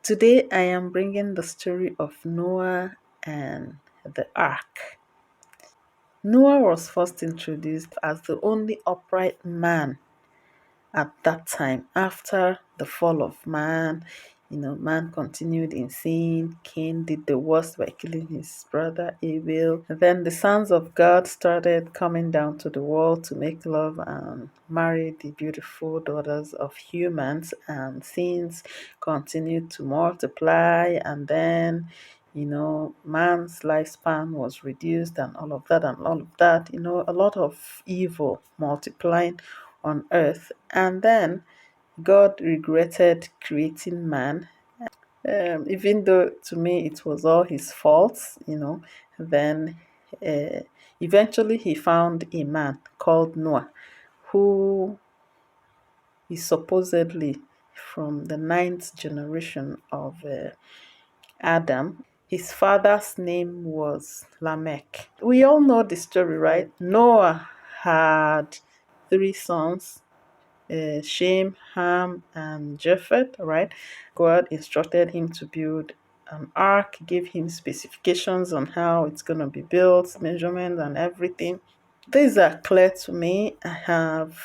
Today I am bringing the story of Noah and the ark. Noah was first introduced as the only upright man at that time after the fall of man. Man continued in sin. Cain did the worst by killing his brother Abel. Then the sons of God started coming down to the world to make love and marry the beautiful daughters of humans, and sins continued to multiply. And then man's lifespan was reduced, and all of that, a lot of evil multiplying on earth. And then God regretted creating man, even though to me it was all his fault. Then uh, eventually he found a man called Noah, who is supposedly from the ninth generation of Adam. His father's name was Lamech. We all know the story, right? Noah had three sons, Shem, Ham, and Japheth, right? God instructed him to build an ark, gave him specifications on how it's going to be built, measurements, and everything. These are clear to me. I have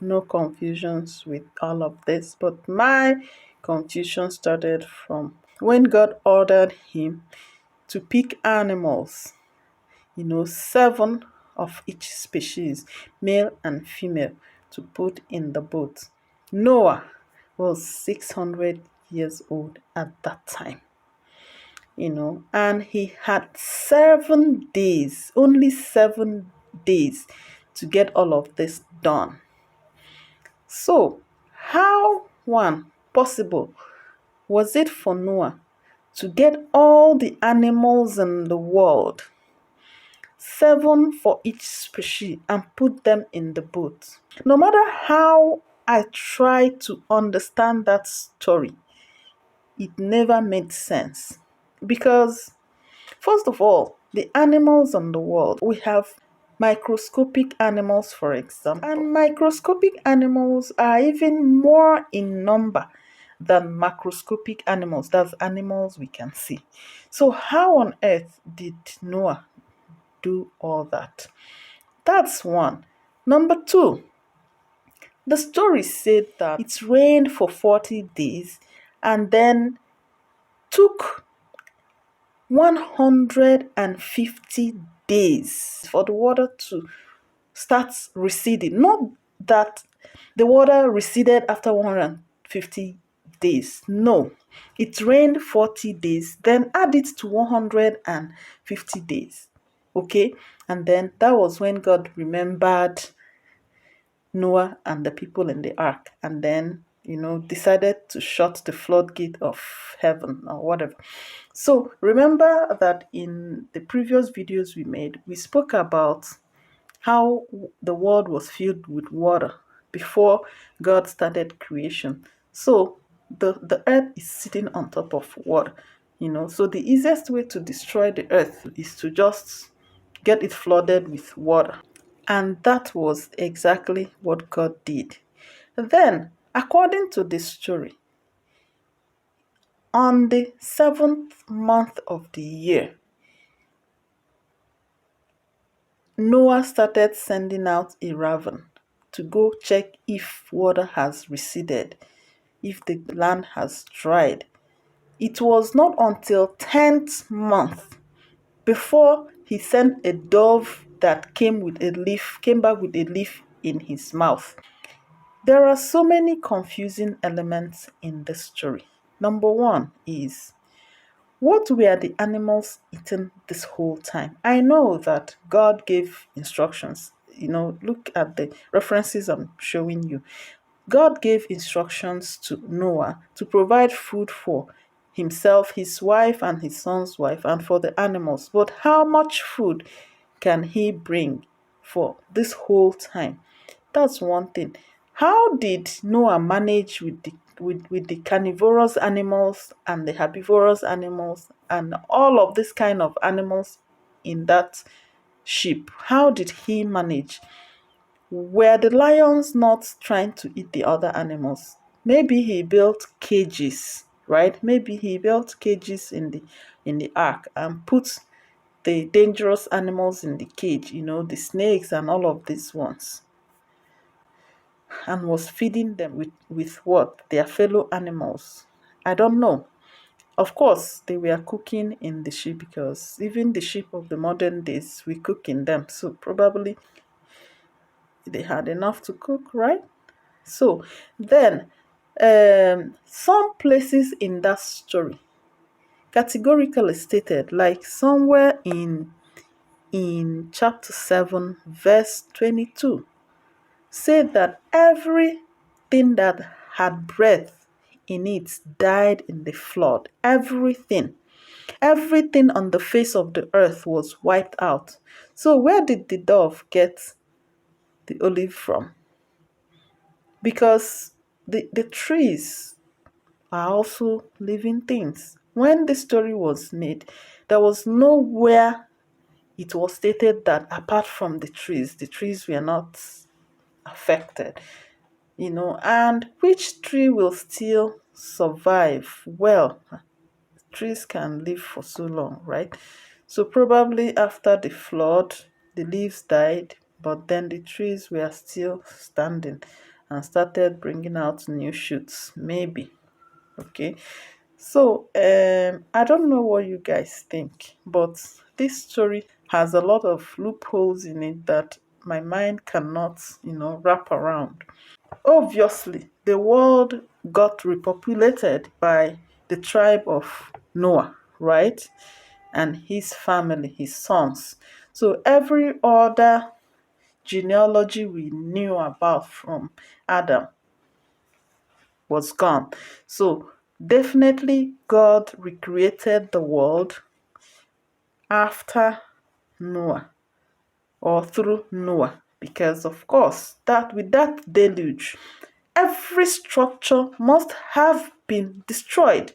no confusions with all of this, but my confusion started from when God ordered him to pick animals, seven of each species, male and female, to put in the boat. Noah was 600 years old at that time, and he had 7 days, only 7 days, to get all of this done. So, how possible was it for Noah to get all the animals in the world, seven for each species, and put them in the boat? No matter how I try to understand that story, it never made sense. Because, first of all, the animals in the world, we have microscopic animals, for example, and microscopic animals are even more in number than macroscopic animals. That's animals we can see. So, how on earth did Noah do all that? That's one. Number two, the story said that it rained for 40 days and then took 150 days for the water to start receding. Not that the water receded after 150 days. No. It rained 40 days, then add it to 150 days. Okay? And then that was when God remembered Noah and the people in the ark, and then decided to shut the floodgate of heaven or whatever. So remember that in the previous videos we made, we spoke about how the world was filled with water before God started creation. So the earth is sitting on top of water. So the easiest way to destroy the earth is to just get it flooded with water. And that was exactly what God did. Then, according to this story, on the seventh month of the year, Noah started sending out a raven to go check if water has receded, if the land has dried. It was not until 10th month before he sent a dove that came back with a leaf in his mouth. There are so many confusing elements in this story. Number one is, what were the animals eating this whole time? I know that God gave instructions. Look at the references I'm showing you. God gave instructions to Noah to provide food for himself, his wife, and his son's wife, and for the animals. But how much food can he bring for this whole time? That's one thing. How did Noah manage with the carnivorous animals and the herbivorous animals and all of this kind of animals in that ship? How did he manage? Were the lions not trying to eat the other animals? Maybe he built cages, right? Maybe he built cages in the ark and put the dangerous animals in the cage, the snakes and all of these ones, and was feeding them with what? Their fellow animals. I don't know. Of course, they were cooking in the ship because even the ship of the modern days, we cook in them. So probably they had enough to cook, right? So then, some places in that story categorically stated, like somewhere in chapter 7, verse 22, said that everything that had breath in it died in the flood. Everything on the face of the earth was wiped out. So where did the dove get the olive from? Because the trees are also living things. When the story was made, there was nowhere it was stated that apart from the trees were not affected. And which tree will still survive? Well, trees can live for so long, right? So probably after the flood, the leaves died, but then the trees were still standing and started bringing out new shoots, maybe. Okay. So I don't know what you guys think, but this story has a lot of loopholes in it that my mind cannot, wrap around. Obviously, the world got repopulated by the tribe of Noah, right? And his family, his sons. So every other genealogy we knew about from Adam was gone. So definitely God recreated the world after Noah or through Noah, because of course that with that deluge every structure must have been destroyed.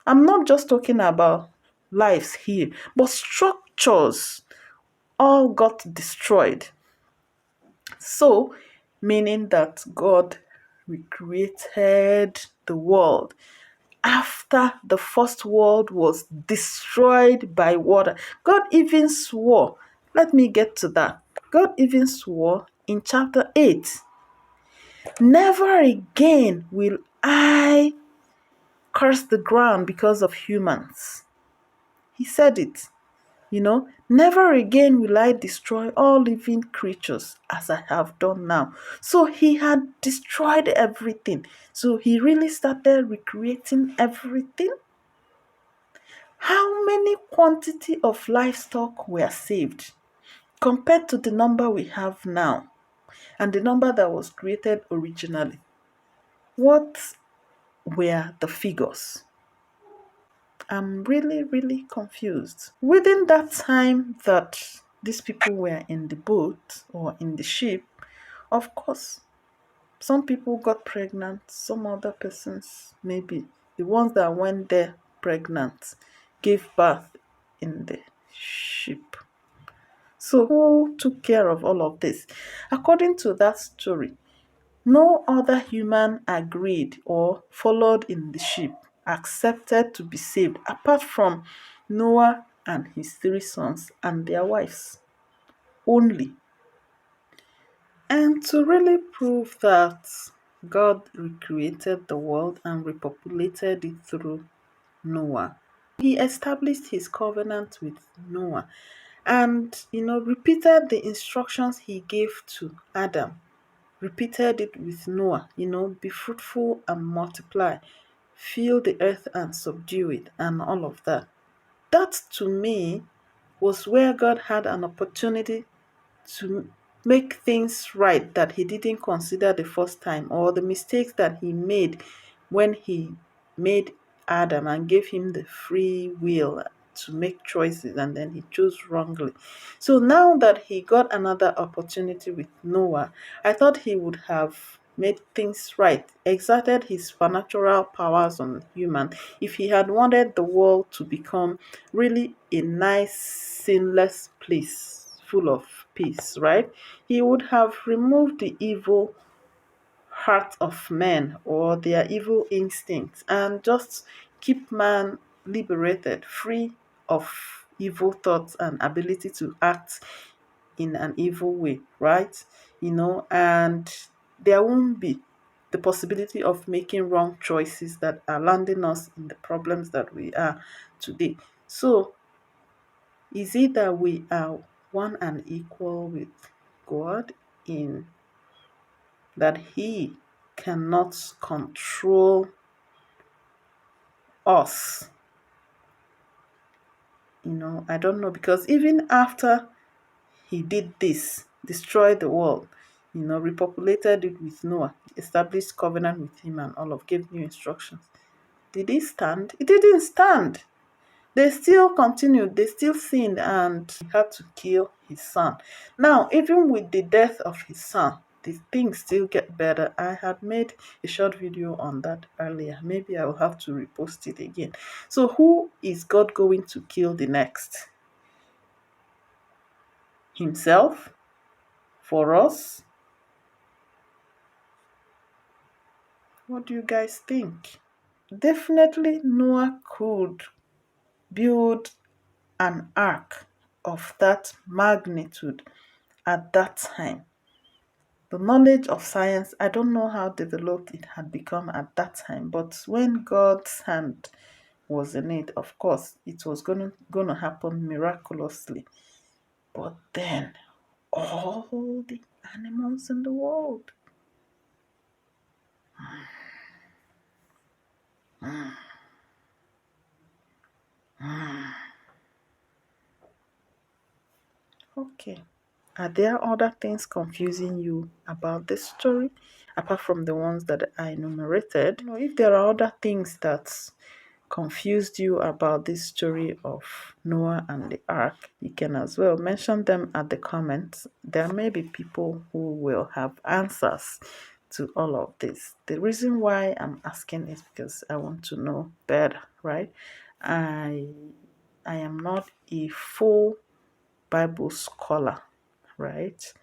I'm not just talking about lives here, but structures all got destroyed. So, meaning that God recreated the world after the first world was destroyed by water. God even swore, let me get to that. God even swore in chapter 8, never again will I curse the ground because of humans. He said it. Never again will I destroy all living creatures as I have done now. So he had destroyed everything. So he really started recreating everything. How many quantity of livestock were saved compared to the number we have now and the number that was created originally? What were the figures? I'm really, really confused. Within that time that these people were in the boat or in the ship, of course, some people got pregnant, some other persons, maybe the ones that went there pregnant, gave birth in the ship. So, who took care of all of this? According to that story, no other human agreed or followed in the ship, accepted to be saved, apart from Noah and his three sons and their wives only. And to really prove that God recreated the world and repopulated it through Noah, he established his covenant with Noah and, repeated the instructions he gave to Adam, repeated it with Noah, be fruitful and multiply, fill the earth and subdue it, and all of that. That to me was where God had an opportunity to make things right that he didn't consider the first time, or the mistakes that he made when he made Adam and gave him the free will to make choices and then he chose wrongly. So now that he got another opportunity with Noah, I thought he would have made things right, exerted his supernatural powers on human. If he had wanted the world to become really a nice, sinless place full of peace, right? He would have removed the evil heart of men or their evil instincts and just keep man liberated, free of evil thoughts and ability to act in an evil way, right? And there won't be the possibility of making wrong choices that are landing us in the problems that we are today. So, is it that we are one and equal with God in that He cannot control us? I don't know, because even after He did this, destroyed the world, repopulated it with Noah, established covenant with him and all of, gave new instructions. Did he stand? It didn't stand. They still continued, they still sinned, and he had to kill his son. Now, even with the death of his son, the things still get better. I had made a short video on that earlier. Maybe I will have to repost it again. So, who is God going to kill the next? Himself? For us? What do you guys think? Definitely, Noah could build an ark of that magnitude at that time. The knowledge of science, I don't know how developed it had become at that time, but when God's hand was in it, of course, it was gonna happen miraculously. But then, all the animals in the world. Okay. Are there other things confusing you about this story, apart from the ones that I enumerated? If there are other things that confused you about this story of Noah and the ark, you can as well mention them at the comments. There may be people who will have answers to all of this. The reason why I'm asking is because I want to know better, right? I I am not a full Bible scholar, right?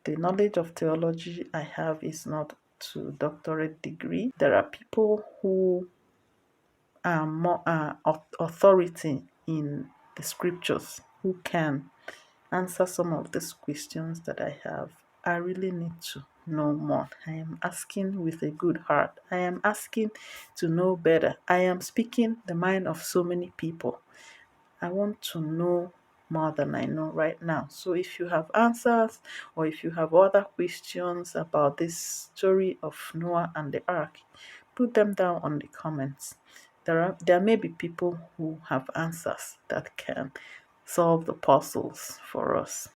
The knowledge of theology I have is not to doctorate degree. There are people who are more authority in the scriptures who can answer some of these questions that I have. I really need to know more. I am asking with a good heart. I am asking to know better. I am speaking the mind of so many people. I want to know more than I know right now. So if you have answers, or if you have other questions about this story of Noah and the ark, put them down on the comments. There may be people who have answers that can solve the puzzles for us.